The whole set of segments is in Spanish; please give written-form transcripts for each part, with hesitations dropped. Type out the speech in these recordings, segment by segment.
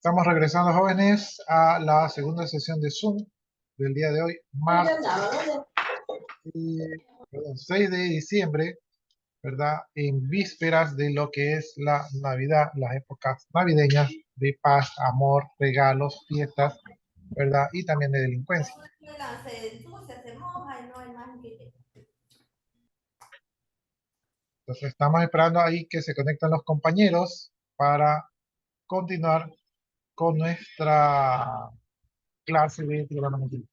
Estamos regresando, jóvenes, a la segunda sesión de Zoom del día de hoy, martes, perdón, 6 de diciembre, ¿verdad? En vísperas de lo que es la Navidad, las épocas navideñas de paz, amor, regalos, fiestas, ¿verdad? Y también de delincuencia. Entonces estamos esperando ahí que se conecten los compañeros para continuar con nuestra clase de trigonometría.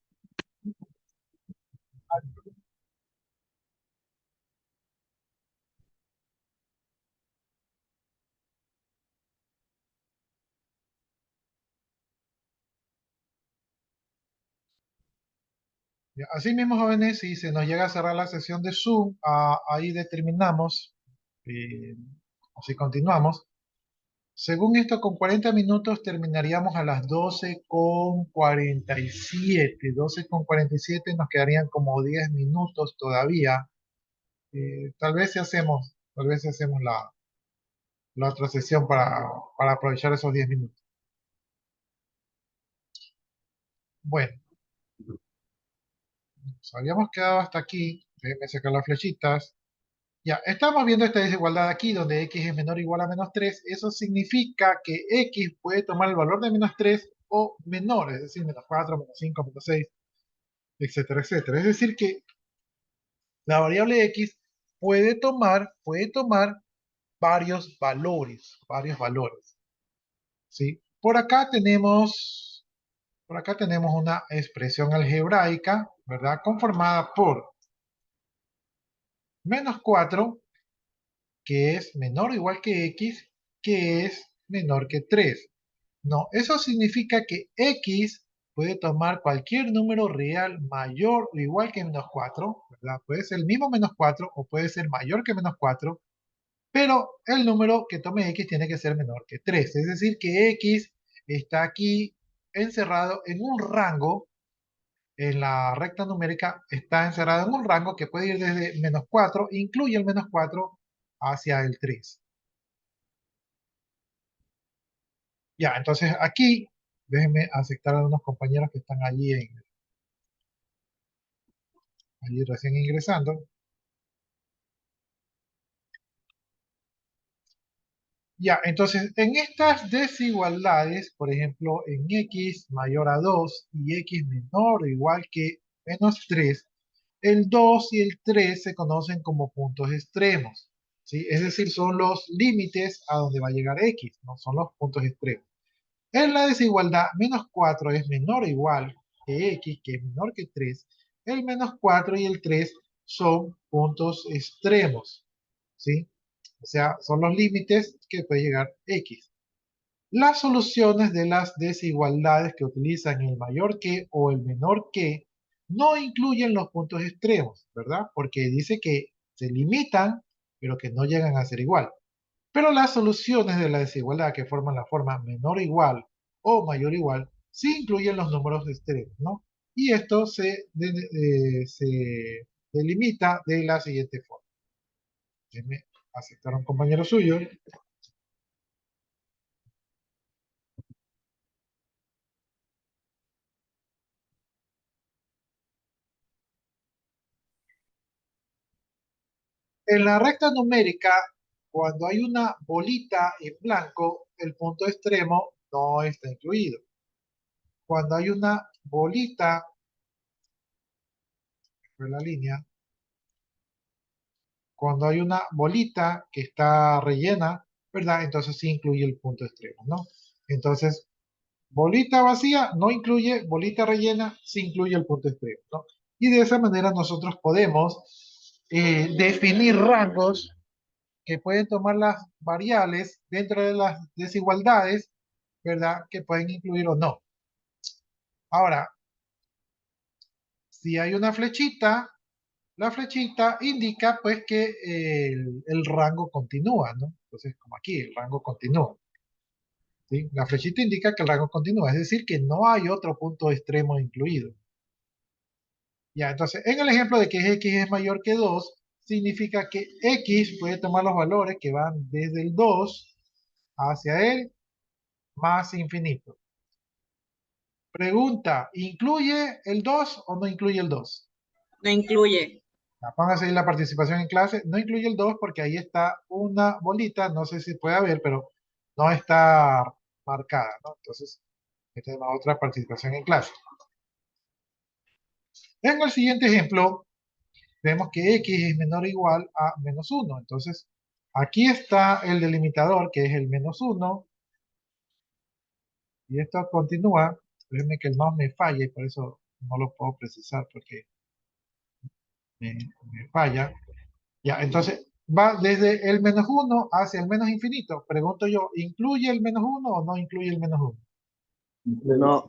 Ya, así mismo, jóvenes, si se nos llega a cerrar la sesión de Zoom, ahí determinamos, eh, así continuamos. Según esto, con 40 minutos terminaríamos a las 12:47. 12:47 nos quedarían como 10 minutos todavía. Tal vez si hacemos la otra sesión para aprovechar esos 10 minutos. Bueno, nos habíamos quedado hasta aquí. Déjenme sacar las flechitas. Ya, estamos viendo esta desigualdad aquí, donde x es menor o igual a -3. Eso significa que x puede tomar el valor de -3 o menor, es decir, -4, -5, -6, etcétera, etcétera. Es decir, que la variable x puede tomar varios valores, ¿sí? Por acá tenemos una expresión algebraica, ¿verdad? Conformada por -4, que es menor o igual que x, que es menor que 3. No, eso significa que x puede tomar cualquier número real mayor o igual que -4, ¿verdad? Puede ser el mismo -4 o puede ser mayor que -4, pero el número que tome x tiene que ser menor que 3. Es decir, que x está aquí encerrado en un rango, en la recta numérica está encerrado en un rango que puede ir desde -4, incluye el -4 hacia el 3. Ya, entonces aquí, déjenme aceptar a unos compañeros que están allí recién ingresando. Ya, entonces en estas desigualdades, por ejemplo, en x mayor a 2 y x menor o igual que -3, el 2 y el 3 se conocen como puntos extremos, ¿sí? Es decir, son los límites a donde va a llegar x, no son los puntos extremos. En la desigualdad, -4 es menor o igual que x, que es menor que 3. El -4 y el 3 son puntos extremos, ¿sí? O sea, son los límites que puede llegar x. Las soluciones de las desigualdades que utilizan el mayor que o el menor que no incluyen los puntos extremos, ¿verdad? Porque dice que se limitan, pero que no llegan a ser igual. Pero las soluciones de la desigualdad que forman la forma menor o igual o mayor o igual sí incluyen los números extremos, ¿no? Y esto se delimita de la siguiente forma. Déjenme aceptar a un compañero suyo. En la recta numérica, cuando hay una bolita en blanco, el punto extremo no está incluido. Cuando hay una bolita, en la línea, cuando hay una bolita que está rellena, ¿verdad? Entonces sí incluye el punto extremo, ¿no? Entonces, bolita vacía no incluye, bolita rellena sí incluye el punto extremo, ¿no? Y de esa manera nosotros podemos definir rangos que pueden tomar las variables dentro de las desigualdades, ¿verdad? Que pueden incluir o no. Ahora, si hay una flechita, la flechita indica pues que el rango continúa, ¿no? Entonces, como aquí, el rango continúa, ¿sí? La flechita indica que el rango continúa, es decir, que no hay otro punto extremo incluido. Ya, entonces, en el ejemplo de que x es mayor que 2, significa que x puede tomar los valores que van desde el 2 hacia el más infinito. Pregunta, ¿incluye el 2 o no incluye el 2? No incluye. Póngase ahí la participación en clase. No incluye el 2 porque ahí está una bolita, no sé si puede ver, pero no está marcada, ¿no? Entonces, esta es la otra participación en clase. En el siguiente ejemplo, vemos que x es menor o igual a menos 1. Entonces, aquí está el delimitador, que es el menos 1, y esto continúa. Déjenme que el mouse me falle, y por eso no lo puedo precisar, porque me falla. Ya, entonces, va desde el menos 1 hacia el menos infinito. Pregunto yo, ¿incluye el menos 1 o no incluye el menos 1? No.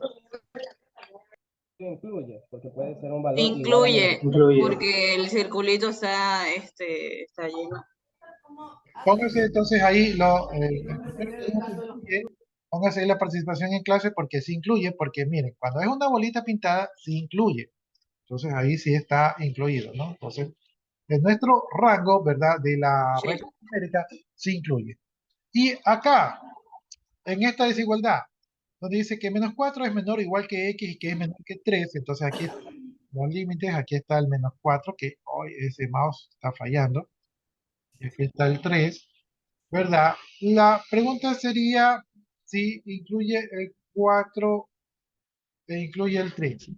Incluye, porque puede ser un valor igual a menos. Incluye, Incluye. porque el circulito está lleno. Póngase entonces ahí, el primero que dijo que incluye, póngase ahí la participación en clase porque sí incluye, porque miren, cuando es una bolita pintada, sí incluye. Entonces ahí sí está incluido, ¿no? Entonces, en nuestro rango, ¿verdad? De la Sí. recta numérica, sí incluye. Y acá, en esta desigualdad, donde dice que menos 4 es menor o igual que x y que es menor que 3, entonces aquí están los límites, aquí está el menos 4, que hoy ese mouse está fallando, y aquí está el 3, ¿verdad? La pregunta sería si incluye el 4 e incluye el 3.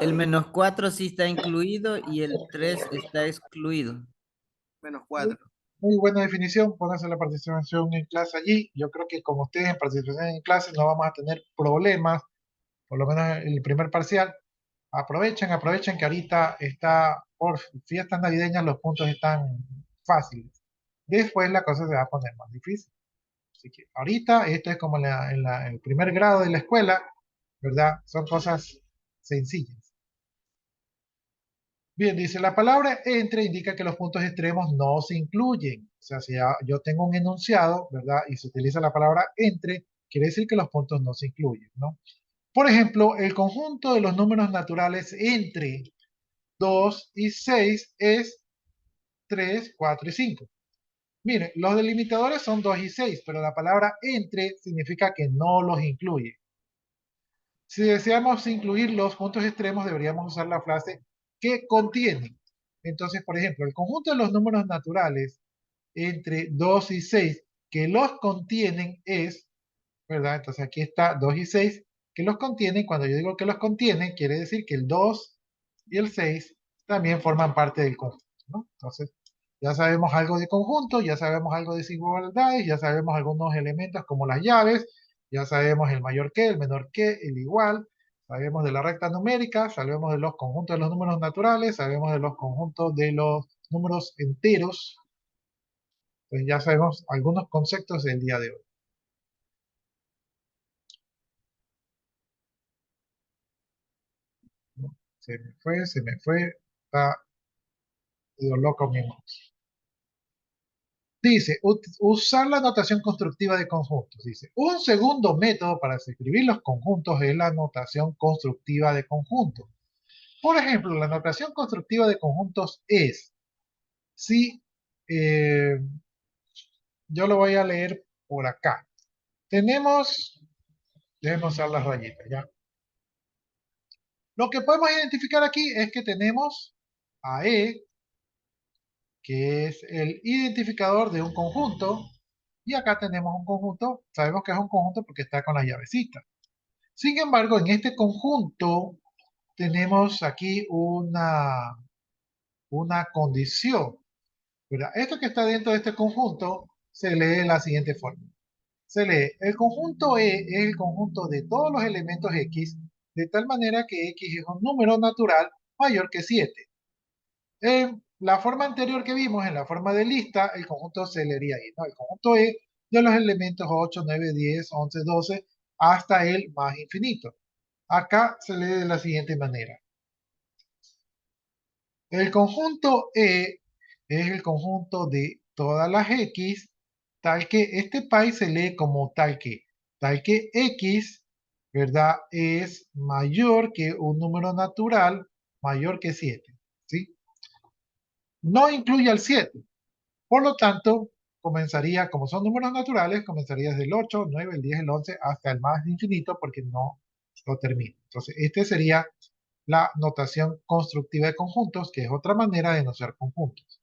El -4 sí está incluido y el 3 está excluido. -4. Muy buena definición, pónganse la participación en clase allí. Yo creo que como ustedes en participación en clase no vamos a tener problemas, por lo menos en el primer parcial. Aprovechen que ahorita está por fiestas navideñas, los puntos están fáciles. Después la cosa se va a poner más difícil. Así que ahorita esto es como en el primer grado de la escuela, ¿verdad? Son cosas sencillas. Bien, dice la palabra entre indica que los puntos extremos no se incluyen. O sea, si yo tengo un enunciado, ¿verdad? Y se utiliza la palabra entre, quiere decir que los puntos no se incluyen, ¿no? Por ejemplo, el conjunto de los números naturales entre 2 y 6 es 3, 4 y 5. Miren, los delimitadores son 2 y 6, pero la palabra entre significa que no los incluye. Si deseamos incluir los puntos extremos, deberíamos usar la frase que contienen. Entonces, por ejemplo, el conjunto de los números naturales entre 2 y 6 que los contienen es, ¿verdad? Entonces aquí está 2 y 6 que los contienen. Cuando yo digo que los contienen, quiere decir que el 2 y el 6 también forman parte del conjunto, ¿no? Entonces, ya sabemos algo de conjunto, ya sabemos algo de desigualdades, ya sabemos algunos elementos como las llaves, ya sabemos el mayor que, el menor que, el igual, sabemos de la recta numérica, sabemos de los conjuntos de los números naturales, sabemos de los conjuntos de los números enteros. Entonces ya sabemos algunos conceptos del día de hoy, ¿no? Se me fue, está medio loco mi mouse. Dice, usar la notación constructiva de conjuntos. Dice, un segundo método para escribir los conjuntos es la notación constructiva de conjuntos. Por ejemplo, la notación constructiva de conjuntos es, si yo lo voy a leer por acá. Tenemos, déjenos usar las rayitas, ¿ya? Lo que podemos identificar aquí es que tenemos a E, que es el identificador de un conjunto, y acá tenemos un conjunto, sabemos que es un conjunto porque está con la llavecita. Sin embargo, en este conjunto tenemos aquí una condición, ¿verdad? Esto que está dentro de este conjunto se lee de la siguiente forma. Se lee, el conjunto E es el conjunto de todos los elementos X, de tal manera que X es un número natural mayor que 7. En la forma anterior que vimos, en la forma de lista, el conjunto se leería ahí, ¿no? El conjunto E de los elementos 8, 9, 10, 11, 12, hasta el más infinito. Acá se lee de la siguiente manera. El conjunto E es el conjunto de todas las X, tal que este país se lee como tal que X, ¿verdad? Es mayor que un número natural mayor que 7, ¿sí? No incluye al 7. Por lo tanto, comenzaría, como son números naturales, comenzaría desde el 8, 9, el 10, el 11, hasta el más infinito, porque no lo termina. Entonces, este sería la notación constructiva de conjuntos, que es otra manera de enunciar conjuntos.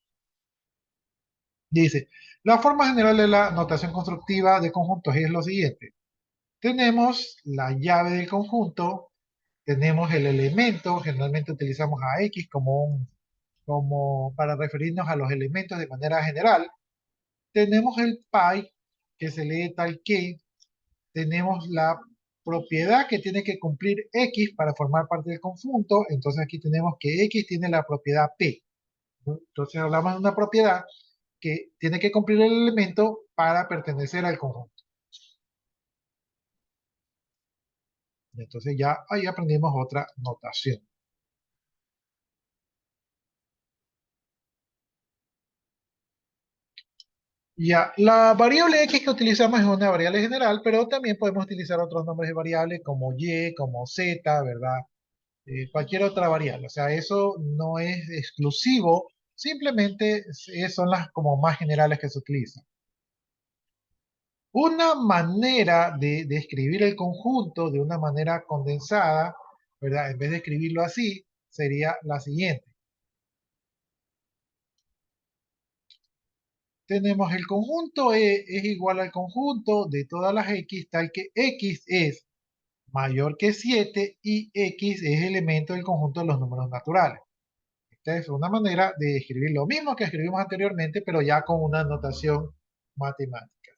Dice, la forma general de la notación constructiva de conjuntos es lo siguiente. Tenemos la llave del conjunto, tenemos el elemento, generalmente utilizamos a X como para referirnos a los elementos de manera general. Tenemos el pi, que se lee tal que, tenemos la propiedad que tiene que cumplir X para formar parte del conjunto, entonces aquí tenemos que X tiene la propiedad P, ¿no? Entonces hablamos de una propiedad que tiene que cumplir el elemento para pertenecer al conjunto. Entonces ya ahí aprendimos otra notación. Ya, la variable X que utilizamos es una variable general, pero también podemos utilizar otros nombres de variables como Y, como Z, ¿verdad? Cualquier otra variable. O sea, eso no es exclusivo, simplemente son las como más generales que se utilizan. Una manera de escribir el conjunto de una manera condensada, ¿verdad? En vez de escribirlo así, sería la siguiente. Tenemos el conjunto E es igual al conjunto de todas las X, tal que X es mayor que 7 y X es elemento del conjunto de los números naturales. Esta es una manera de escribir lo mismo que escribimos anteriormente, pero ya con una notación matemática.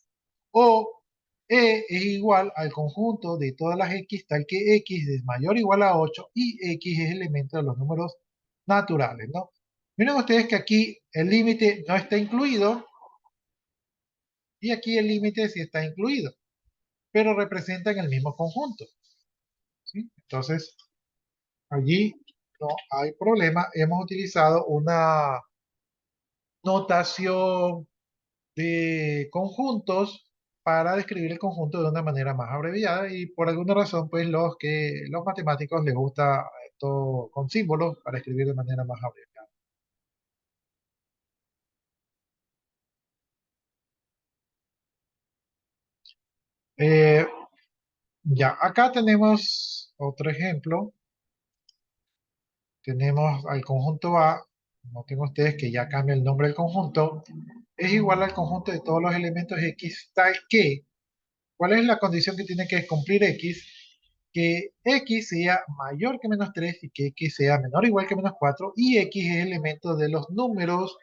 O E es igual al conjunto de todas las X, tal que X es mayor o igual a 8 y X es elemento de los números naturales, ¿no? Miren ustedes que aquí el límite no está incluido y aquí el límite sí está incluido, pero representan el mismo conjunto, ¿sí? Entonces, allí no hay problema. Hemos utilizado una notación de conjuntos para describir el conjunto de una manera más abreviada y por alguna razón, pues los matemáticos les gusta esto con símbolos para escribir de manera más abreviada. Eh, ya, acá tenemos otro ejemplo. Tenemos al conjunto A, noten ustedes que ya cambia el nombre del conjunto, es igual al conjunto de todos los elementos X tal que, ¿cuál es la condición que tiene que cumplir X? Que X sea mayor que menos 3 y que X sea menor o igual que menos 4 y X es elemento de los números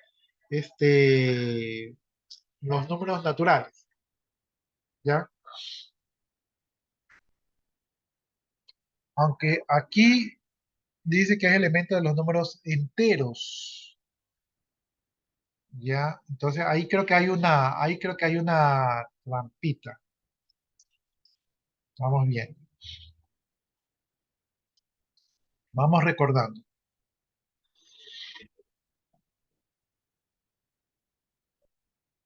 naturales, ¿ya? Aunque aquí dice que es elemento de los números enteros, ¿ya? Entonces ahí creo que hay una trampita. Vamos bien. Vamos recordando.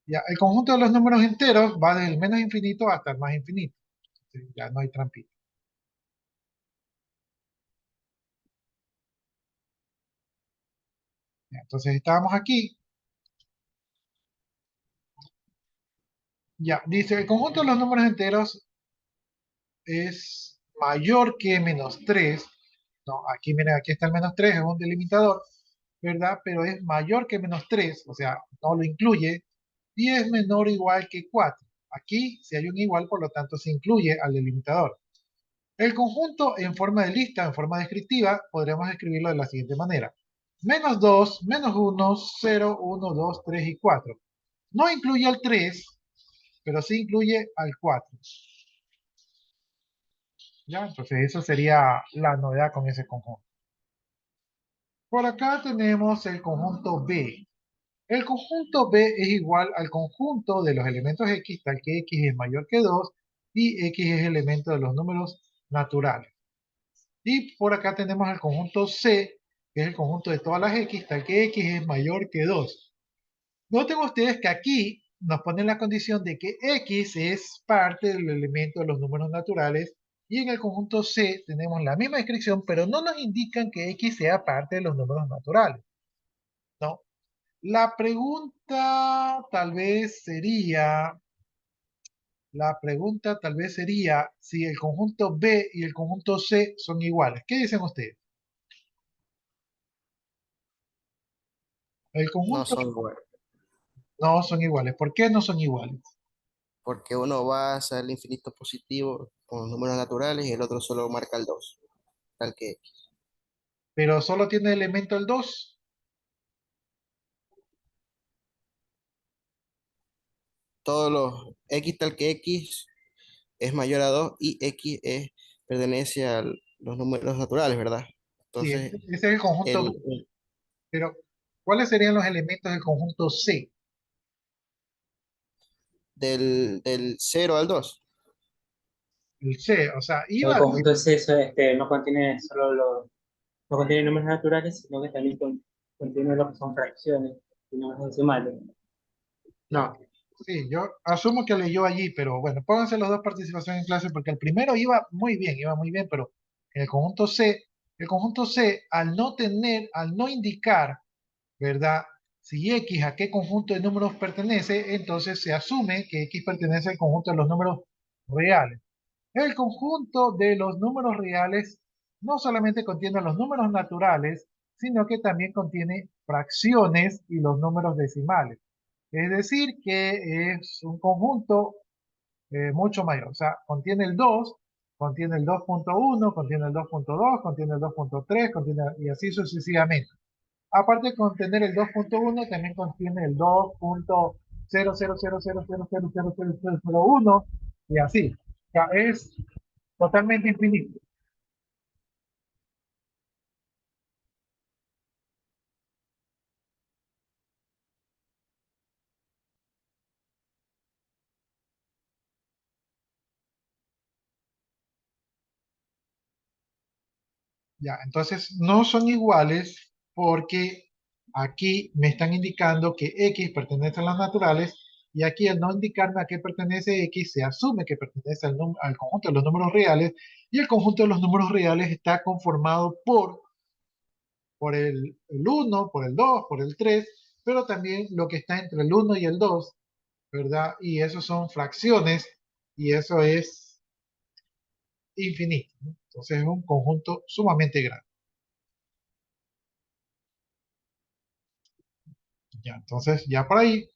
Ya, el conjunto de los números enteros va desde el menos infinito hasta el más infinito. Entonces, ya no hay trampita. Ya, entonces estábamos aquí. Ya, dice, el conjunto de los números enteros es mayor que menos 3. No, aquí miren, aquí está el menos 3, es un delimitador, ¿verdad? Pero es mayor que menos 3, o sea, no lo incluye, y es menor o igual que 4. Aquí, si hay un igual, por lo tanto, se incluye al delimitador. El conjunto en forma de lista, en forma descriptiva, podremos escribirlo de la siguiente manera. Menos 2, menos 1, 0, 1, 2, 3 y 4. No incluye al 3, pero sí incluye al 4. ¿Ya? Entonces, eso sería la novedad con ese conjunto. Por acá tenemos el conjunto B. El conjunto B es igual al conjunto de los elementos X, tal que X es mayor que 2 y X es elemento de los números naturales. Y por acá tenemos el conjunto C, que es el conjunto de todas las X, tal que X es mayor que 2. Noten ustedes que aquí nos ponen la condición de que X es parte del elemento de los números naturales y en el conjunto C tenemos la misma descripción, pero no nos indican que X sea parte de los números naturales, ¿no? La pregunta tal vez sería, si el conjunto B y el conjunto C son iguales. ¿Qué dicen ustedes? El No conjunto son iguales, no son iguales. ¿Por qué no son iguales? porque uno va a hacer el infinito positivo con los números naturales y el otro solo marca el 2 tal que Pero solo tiene elemento el 2. todos los x tal que x es mayor a 2 y x pertenece a los números naturales, ¿verdad? Sí, Entonces, ese es el conjunto B. el Pero, ¿cuáles serían los elementos del conjunto C? del 0 al 2 El C, o sea, El iba, conjunto es eso, no contiene solo no contiene números naturales, sino que también contiene lo que son fracciones y números decimales. No, sí, yo asumo que leyó allí, pero bueno, pónganse las dos participaciones en clase porque el primero iba muy bien, pero en el conjunto C, al no indicar, ¿verdad? Si X a qué conjunto de números pertenece, entonces se asume que X pertenece al conjunto de los números reales. El conjunto de los números reales no solamente contiene los números naturales, sino que también contiene fracciones y los números decimales. Es decir, que es un conjunto mucho mayor. O sea, contiene el 2, contiene el 2.1, contiene el 2.2, contiene el 2.3, y así sucesivamente. Aparte de contener el 2.1, también contiene el 2.00000000001 y así. O sea, es totalmente infinito. Ya, entonces no son iguales porque aquí me están indicando que X pertenece a las naturales y aquí al no indicarme a qué pertenece X, se asume que pertenece al conjunto de los números reales y el conjunto de los números reales está conformado por el 1, por el 2, por el 3, pero también lo que está entre el 1 y el 2, ¿verdad? Y eso son fracciones y eso es infinito, ¿no? Entonces es un conjunto sumamente grande. Ya, entonces ya por ahí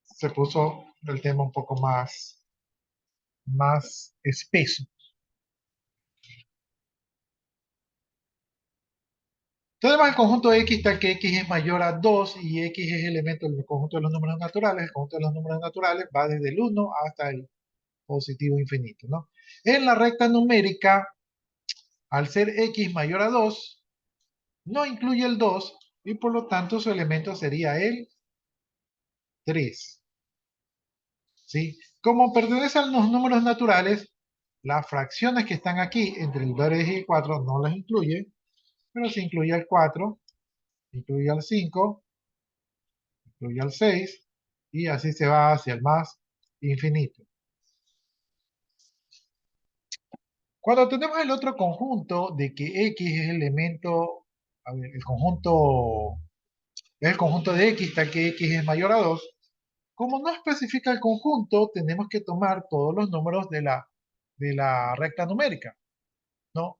se puso el tema un poco más espeso. Entonces el conjunto X tal que X es mayor a 2 y X es elemento del conjunto de los números naturales. El conjunto de los números naturales va desde el 1 hasta el positivo infinito, ¿no? En la recta numérica, al ser X mayor a 2, no incluye el 2 y por lo tanto su elemento sería el 3. ¿Sí? Como pertenece a los números naturales, las fracciones que están aquí entre el 3 y el 4 no las incluye, pero se incluye el 4, incluye el 5, incluye el 6 y así se va hacia el más infinito. Cuando tenemos el otro conjunto de que X es el elemento, a ver, el conjunto de X tal que X es mayor a 2, como no especifica el conjunto, tenemos que tomar todos los números de la recta numérica, ¿no?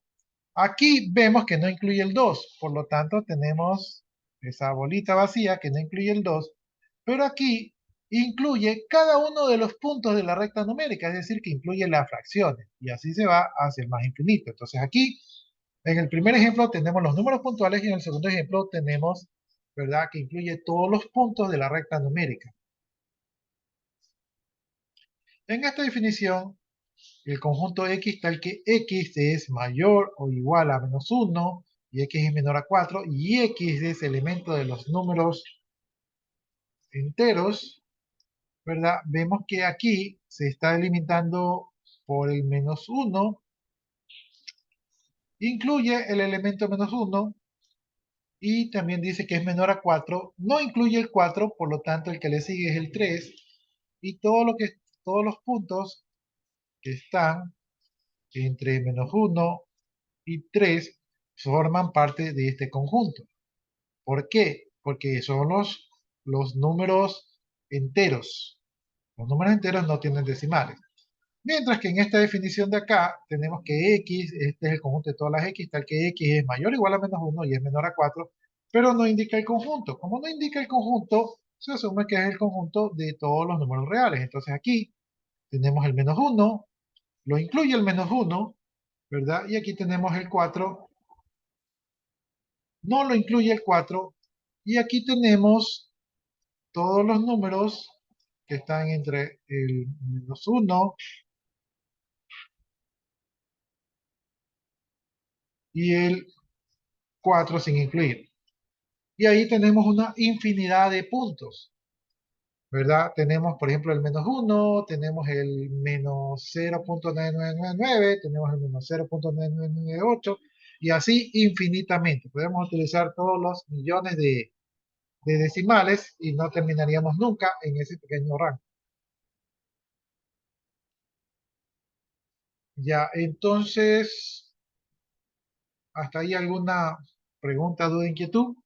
Aquí vemos que no incluye el 2, por lo tanto tenemos esa bolita vacía que no incluye el 2, pero aquí incluye cada uno de los puntos de la recta numérica, es decir, que incluye las fracciones, y así se va hacia el más infinito. Entonces aquí, en el primer ejemplo tenemos los números puntuales y en el segundo ejemplo tenemos, ¿verdad?, que incluye todos los puntos de la recta numérica. En esta definición, el conjunto X tal que X es mayor o igual a -1 y X es menor a 4 y X es elemento de los números enteros, ¿verdad? Vemos que aquí se está delimitando por el -1, incluye el elemento -1 y también dice que es menor a 4, no incluye el 4, por lo tanto el que le sigue es el 3 y todos los puntos que están entre -1 y 3 forman parte de este conjunto. ¿Por qué? Porque son los los números enteros. Los números enteros no tienen decimales. Mientras que en esta definición de acá tenemos que x, este es el conjunto de todas las x, tal que x es mayor o igual a menos 1 y es menor a 4, pero no indica el conjunto. Como no indica el conjunto, se asume que es el conjunto de todos los números reales. Entonces aquí tenemos el menos 1, lo incluye el menos 1, ¿verdad? Y aquí tenemos el 4, no lo incluye el 4, y aquí tenemos todos los números que están entre el menos 1 y el 4 sin incluir. Y ahí tenemos una infinidad de puntos, ¿verdad? Tenemos, por ejemplo, el menos 1, tenemos el menos 0.9999, tenemos el menos 0.9998, y así infinitamente. Podemos utilizar todos los millones de decimales y no terminaríamos nunca en ese pequeño rango. Ya, entonces, ¿hasta ahí alguna pregunta, duda, inquietud?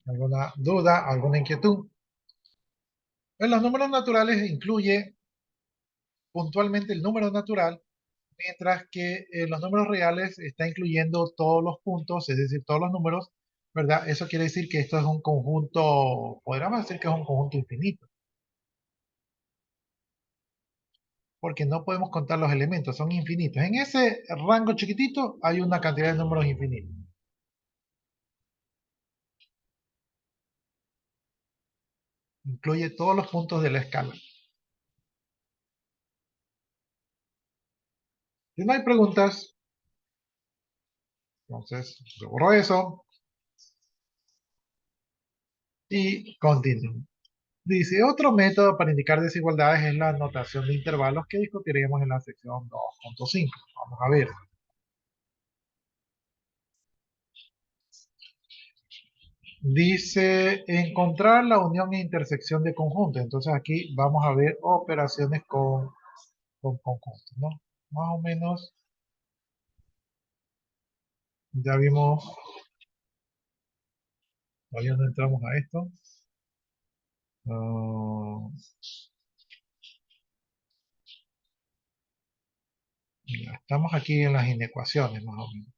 ¿Alguna duda, alguna inquietud? En los números naturales incluye puntualmente el número natural, mientras que los números reales está incluyendo todos los puntos, es decir, todos los números, ¿verdad? Eso quiere decir que esto es un conjunto, podríamos decir que es un conjunto infinito, porque no podemos contar los elementos, son infinitos. En ese rango chiquitito hay una cantidad de números infinitos. Incluye todos los puntos de la escala. Si no hay preguntas, entonces yo borro eso y continúo. Dice, otro método para indicar desigualdades es la notación de intervalos que discutiremos en la sección 2.5. Vamos a ver. Dice, encontrar la unión e intersección de conjuntos. Entonces aquí vamos a ver operaciones con conjuntos, ¿no? Más o menos, ya vimos, todavía no entramos a esto. Ah, ya, estamos aquí en las inecuaciones, más o menos.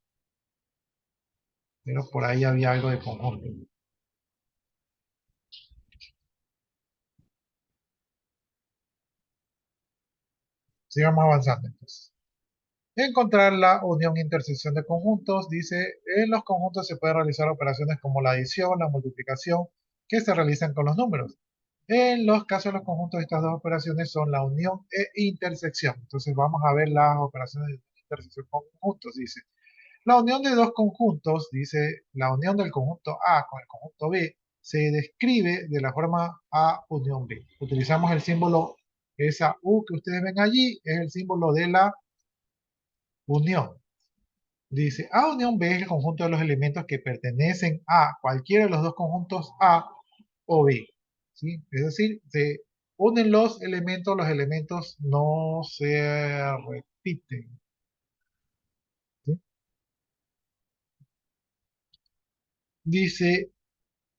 Pero por ahí había algo de conjunto. Sigamos avanzando entonces. Encontrar la unión e intersección de conjuntos. Dice, en los conjuntos se pueden realizar operaciones como la adición, la multiplicación, que se realizan con los números. En los casos de los conjuntos, estas dos operaciones son la unión e intersección. Entonces vamos a ver las operaciones de intersección con conjuntos. Dice, la unión de dos conjuntos, dice, la unión del conjunto A con el conjunto B, se describe de la forma A unión B. Utilizamos el símbolo, esa U que ustedes ven allí, es el símbolo de la unión. Dice, A unión B es el conjunto de los elementos que pertenecen a cualquiera de los dos conjuntos A o B. ¿Sí? Es decir, se unen los elementos no se repiten. ¿Sí? Dice,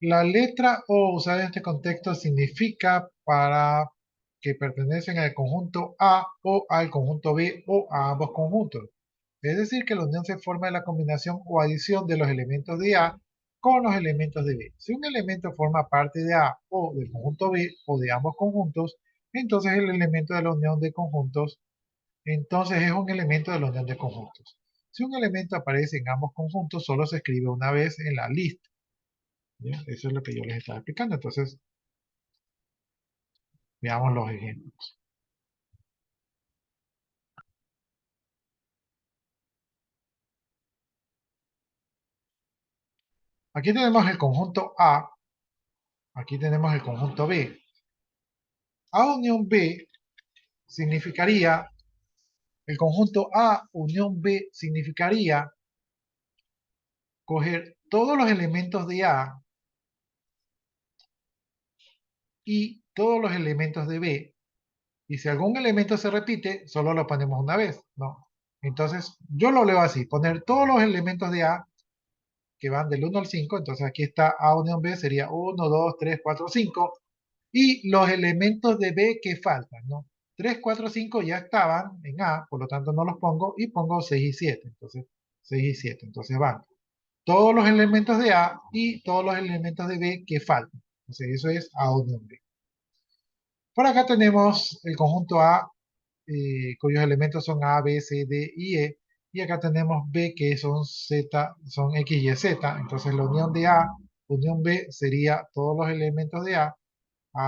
la letra O usada en este contexto significa para que pertenecen al conjunto A o al conjunto B o a ambos conjuntos. Es decir, que la unión se forma de la combinación o adición de los elementos de A con los elementos de B. Si un elemento forma parte de A o del conjunto B o de ambos conjuntos, entonces el elemento de la unión de conjuntos, entonces es un elemento de la unión de conjuntos. Si un elemento aparece en ambos conjuntos, solo se escribe una vez en la lista. ¿Ya? Eso es lo que yo les estaba explicando. Entonces, veamos los ejemplos. Aquí tenemos el conjunto A, aquí tenemos el conjunto B. A unión B significaría El conjunto A unión B significaría coger todos los elementos de A y todos los elementos de B. Y si algún elemento se repite, solo lo ponemos una vez, ¿no? Entonces, yo lo leo así, poner todos los elementos de A que van del 1 al 5, entonces aquí está A unión B, sería 1, 2, 3, 4, 5, y los elementos de B que faltan, ¿no? 3, 4, 5 ya estaban en A, por lo tanto no los pongo, y pongo 6 y 7, entonces 6 y 7, entonces van todos los elementos de A y todos los elementos de B que faltan, entonces eso es A unión B. Por acá tenemos el conjunto A, cuyos elementos son A, B, C, D y E. Y acá tenemos B, que son Z, son X, Y, Z. Entonces la unión de A, unión B, sería todos los elementos de A,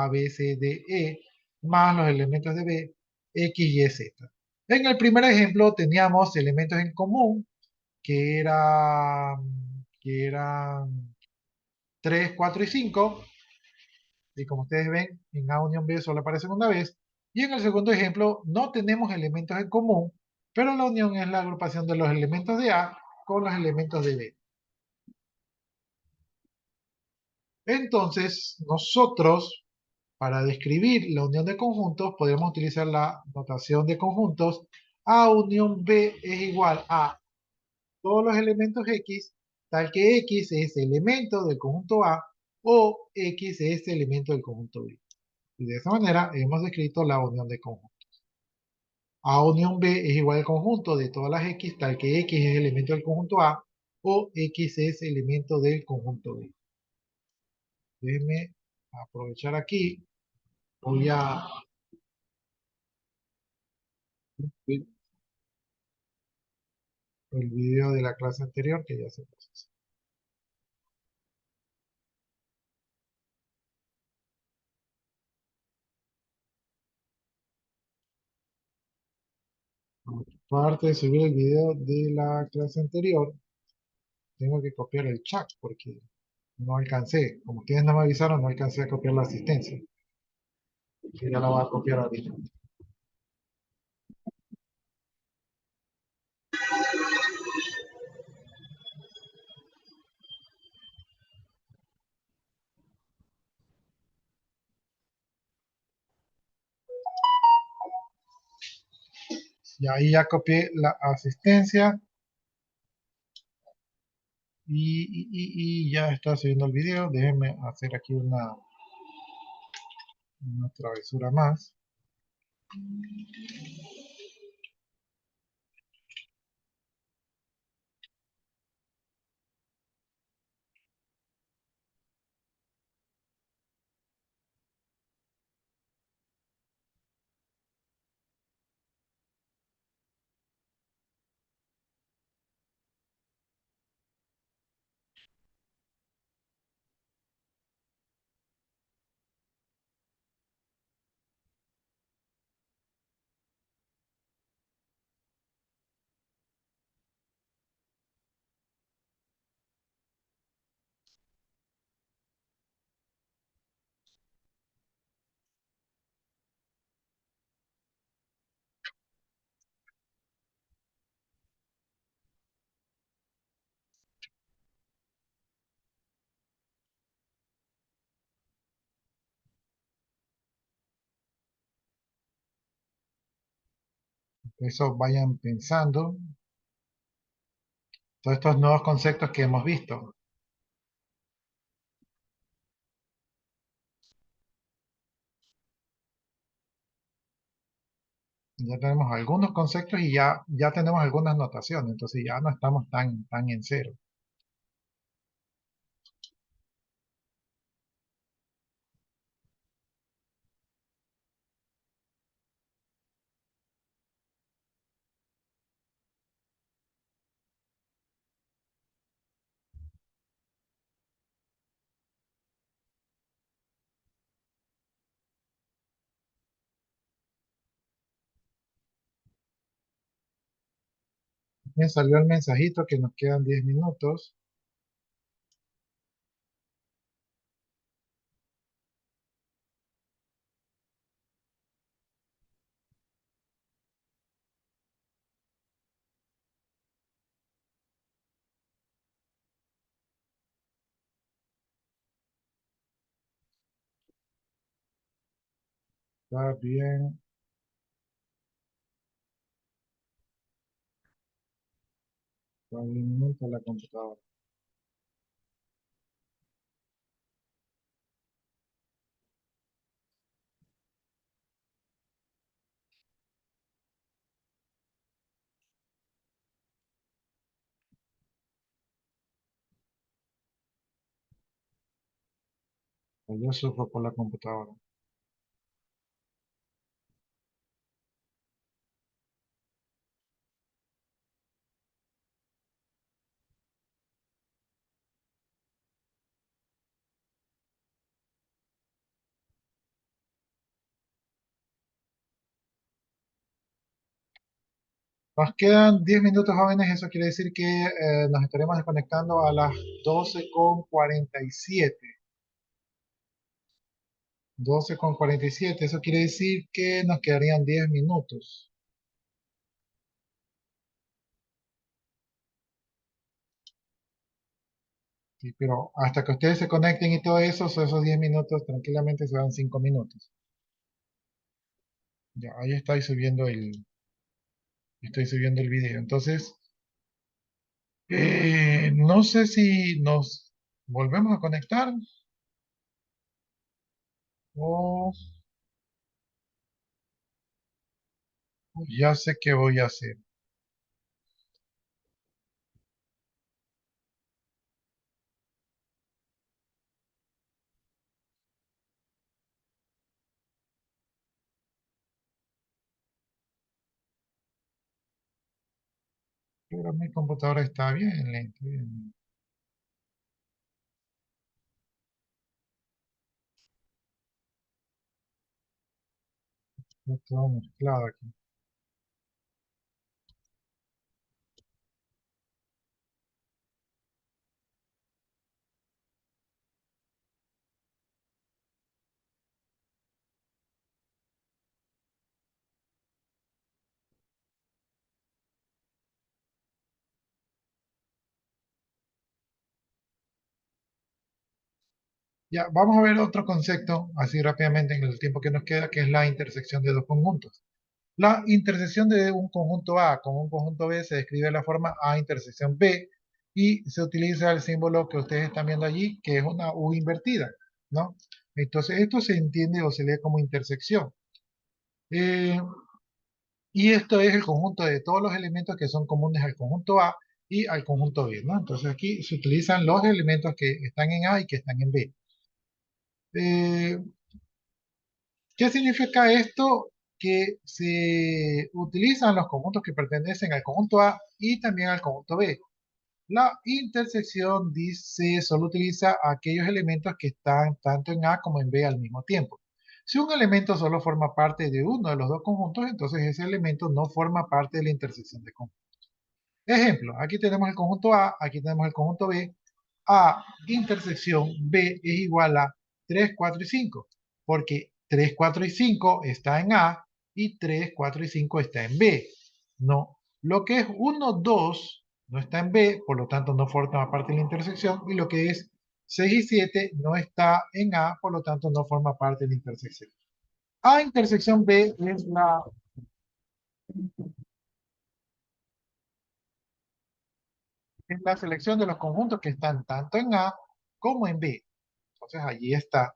B, C, D, E, más los elementos de B, X, Y, Z. En el primer ejemplo teníamos elementos en común, que eran 3, 4 y 5. Y como ustedes ven, en A unión B solo aparecen una vez. Y en el segundo ejemplo, no tenemos elementos en común, pero la unión es la agrupación de los elementos de A con los elementos de B. Entonces, nosotros, para describir la unión de conjuntos, podemos utilizar la notación de conjuntos. A unión B es igual a todos los elementos X, tal que X es elemento del conjunto A o X es elemento del conjunto B. Y de esa manera hemos descrito la unión de conjuntos. A unión B es igual al conjunto de todas las X, tal que X es elemento del conjunto A o X es elemento del conjunto B. Déjenme aprovechar aquí. Voy a ver el video de la clase anterior que ya se pasó. Aparte de subir el video de la clase anterior, tengo que copiar el chat porque no alcancé. Como ustedes no me avisaron, no alcancé a copiar la asistencia. Que ya la voy a copiar ahorita. Y ahí ya copié la asistencia y ya está subiendo el video. Déjenme hacer aquí una travesura más. Eso vayan pensando. Todos estos nuevos conceptos que hemos visto. Ya tenemos algunos conceptos y ya tenemos algunas notaciones. Entonces ya no estamos tan en cero. Me salió el mensajito que nos quedan 10 minutos. Está bien. Pavimento la computadora. Yo sufro por la computadora. Nos quedan 10 minutos, jóvenes. Eso quiere decir que nos estaremos desconectando a las 12:47. 12:47. Eso quiere decir que nos quedarían 10 minutos. Sí, pero hasta que ustedes se conecten y todo eso, esos 10 minutos tranquilamente se dan 5 minutos. Ya, ahí estoy subiendo el video. Entonces, no sé si nos volvemos a conectar o ya sé qué voy a hacer. Pero mi computadora está bien lenta. Bien. Está todo mezclado aquí. Ya, vamos a ver otro concepto, así rápidamente en el tiempo que nos queda, que es la intersección de dos conjuntos. La intersección de un conjunto A con un conjunto B se describe de la forma A intersección B y se utiliza el símbolo que ustedes están viendo allí, que es una U invertida, ¿no? Entonces, esto se entiende o se lee como intersección. Eh, y esto es el conjunto de todos los elementos que son comunes al conjunto A y al conjunto B, ¿no? Entonces, aquí se utilizan los elementos que están en A y que están en B. Eh, ¿Qué significa esto? Que se utilizan los conjuntos que pertenecen al conjunto A y también al conjunto B. La intersección dice solo utiliza aquellos elementos que están tanto en A como en B al mismo tiempo. Si un elemento solo forma parte de uno de los dos conjuntos, entonces ese elemento no forma parte de la intersección de conjuntos. Ejemplo, aquí tenemos el conjunto A, aquí tenemos el conjunto B. A intersección B es igual a 3, 4 y 5, porque 3, 4 y 5 está en A y 3, 4 y 5 está en B. No, lo que es 1, 2 no está en B, por lo tanto no forma parte de la intersección, y lo que es 6 y 7 no está en A, por lo tanto no forma parte de la intersección. A intersección B es la selección de los conjuntos que están tanto en A como en B. Entonces allí está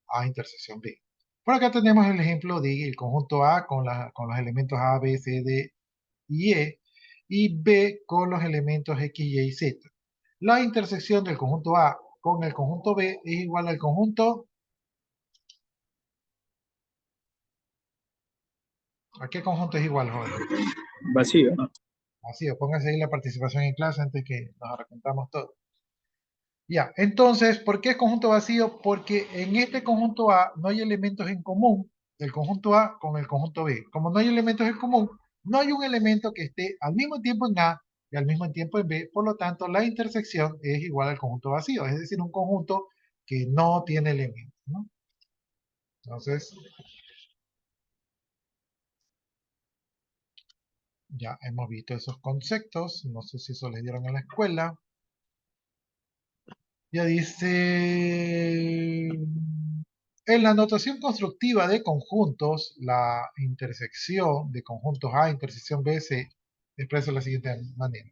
A intersección B. Por acá tenemos el ejemplo del conjunto A con los elementos A, B, C, D y E, y B con los elementos X, Y y Z. La intersección del conjunto A con el conjunto B es igual al conjunto. ¿A qué conjunto es igual, joven? Vacío. Así, o póngase ahí la participación en clase antes que nos arrepentamos todos. Ya, entonces, ¿por qué es conjunto vacío? Porque en este conjunto A no hay elementos en común del conjunto A con el conjunto B. Como no hay elementos en común, no hay un elemento que esté al mismo tiempo en A y al mismo tiempo en B. Por lo tanto, la intersección es igual al conjunto vacío, es decir, un conjunto que no tiene elementos, ¿no? Entonces, ya hemos visto esos conceptos. No sé si eso les dieron en la escuela. Ya dice... En la notación constructiva de conjuntos, la intersección de conjuntos A, intersección B, se expresa de la siguiente manera.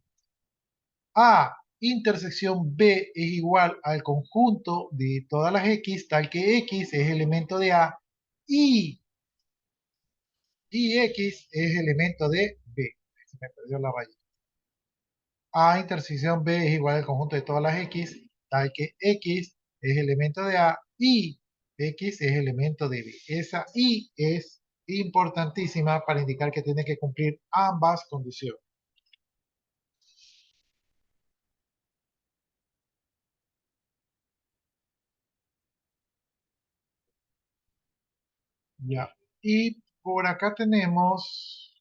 A intersección B es igual al conjunto de todas las X, tal que X es elemento de A y X es elemento de B. Se me perdió la raya. A intersección B es igual al conjunto de todas las X, tal que X es elemento de A y X es elemento de B. Esa y es importantísima para indicar que tiene que cumplir ambas condiciones. Ya. Y por acá tenemos,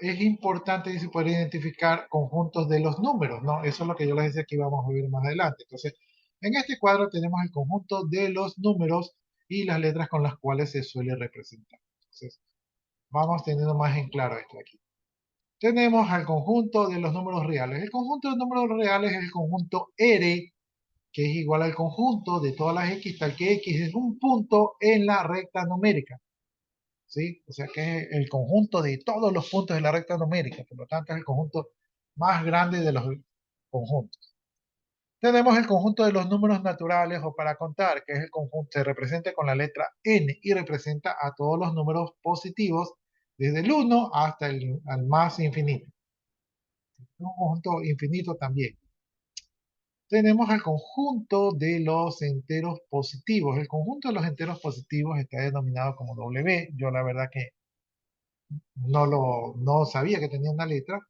es importante dice, poder identificar conjuntos de los números, ¿no? Eso es lo que yo les decía que íbamos a ver más adelante. Entonces, en este cuadro tenemos el conjunto de los números y las letras con las cuales se suele representar. Entonces, vamos teniendo más en claro esto aquí. Tenemos al conjunto de los números reales. El conjunto de números reales es el conjunto R, que es igual al conjunto de todas las X, tal que X es un punto en la recta numérica. ¿Sí? O sea que es el conjunto de todos los puntos de la recta numérica, por lo tanto es el conjunto más grande de los conjuntos. Tenemos el conjunto de los números naturales o para contar, que es el conjunto, se representa con la letra N y representa a todos los números positivos desde el 1 hasta el más infinito. Un conjunto infinito también. Tenemos el conjunto de los enteros positivos. El conjunto de los enteros positivos está denominado como W. Yo la verdad que no sabía que tenía una letra,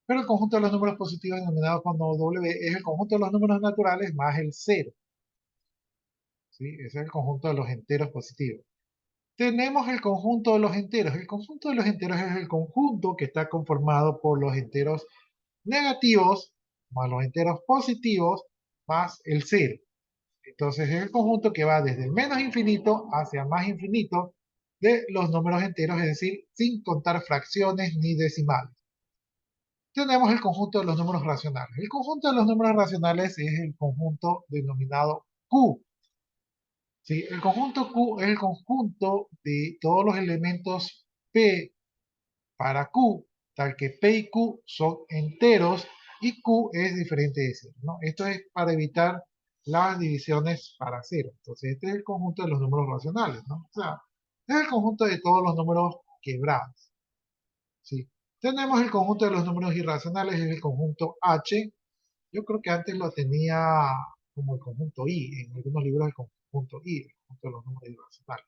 pero el conjunto de los números positivos denominado como W es el conjunto de los números naturales más el 0. ¿Sí? Ese es el conjunto de los enteros positivos. Tenemos el conjunto de los enteros. El conjunto de los enteros es el conjunto que está conformado por los enteros negativos más los enteros positivos más el 0. Entonces es el conjunto que va desde el menos infinito hacia el más infinito de los números enteros, es decir, sin contar fracciones ni decimales. Tenemos el conjunto de los números racionales. El conjunto de los números racionales es el conjunto denominado Q. ¿Sí? El conjunto Q es el conjunto de todos los elementos P para Q, tal que P y Q son enteros y Q es diferente de 0, ¿no? Esto es para evitar las divisiones para 0. Entonces, este es el conjunto de los números racionales, ¿no? O sea, es el conjunto de todos los números quebrados. ¿Sí? Tenemos el conjunto de los números irracionales, es el conjunto H. Yo creo que antes lo tenía como el conjunto I, en algunos libros el conjunto I, el conjunto de los números irracionales.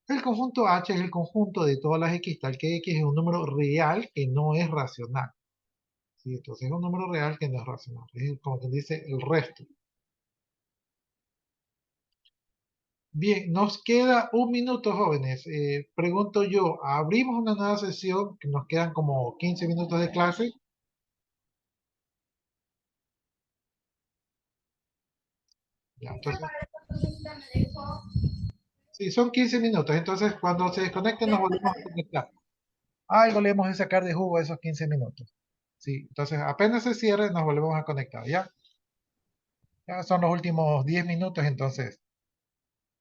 El conjunto H es el conjunto de todas las X, tal que X es un número real que no es racional. ¿Sí? Entonces es un número real que no es racional. Es como quien dice el resto. Bien, nos queda un minuto, jóvenes. Pregunto yo, ¿abrimos una nueva sesión? Que nos quedan como 15 minutos de clase. Ya, entonces, sí, son 15 minutos. Entonces, cuando se desconecten, nos volvemos a conectar. Algo le hemos de sacar de jugo a esos 15 minutos. Sí, entonces apenas se cierre, nos volvemos a conectar, ¿ya? Ya son los últimos 10 minutos, entonces.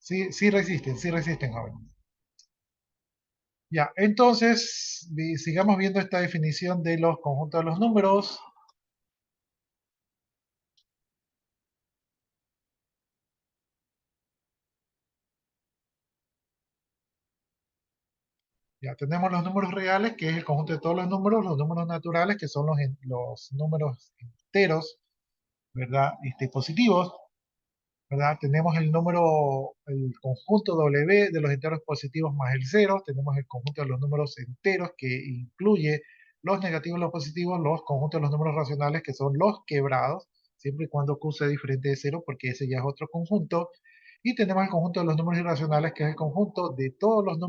Sí, sí resisten, jóvenes. Ya, entonces, sigamos viendo esta definición de los conjuntos de los números. Ya tenemos los números reales, que es el conjunto de todos los números naturales, que son los números enteros, ¿verdad? Positivos, ¿verdad? Tenemos el conjunto W de los enteros positivos más el 0, tenemos el conjunto de los números enteros, que incluye los negativos y los positivos, los conjuntos de los números racionales, que son los quebrados, siempre y cuando Q sea diferente de 0, porque ese ya es otro conjunto, y tenemos el conjunto de los números irracionales, que es el conjunto de todos los números